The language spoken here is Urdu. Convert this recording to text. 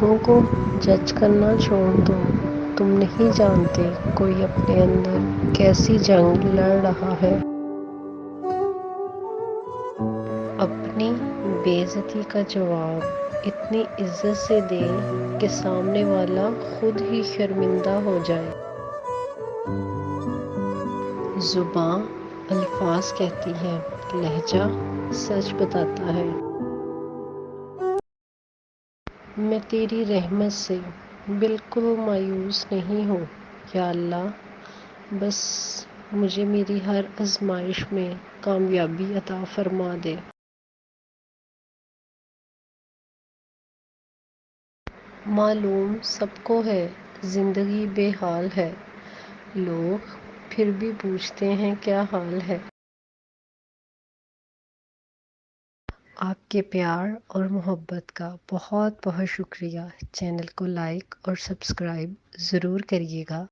لوگوں کو جج کرنا چھوڑ دو۔ تم نہیں جانتے کوئی اپنے اندر کیسی جنگ لڑ رہا ہے۔ اپنی بے عزتی کا جواب اتنی عزت سے دے کہ سامنے والا خود ہی شرمندہ ہو جائے۔ زبان الفاظ کہتی ہے، لہجہ سچ بتاتا ہے۔ میں تیری رحمت سے بالکل مایوس نہیں ہوں یا اللہ، بس مجھے میری ہر آزمائش میں کامیابی عطا فرما دے۔ معلوم سب کو ہے زندگی بے حال ہے، لوگ پھر بھی پوچھتے ہیں کیا حال ہے۔ آپ کے پیار اور محبت کا بہت بہت شکریہ۔ چینل کو لائک اور سبسکرائب ضرور کریے گا۔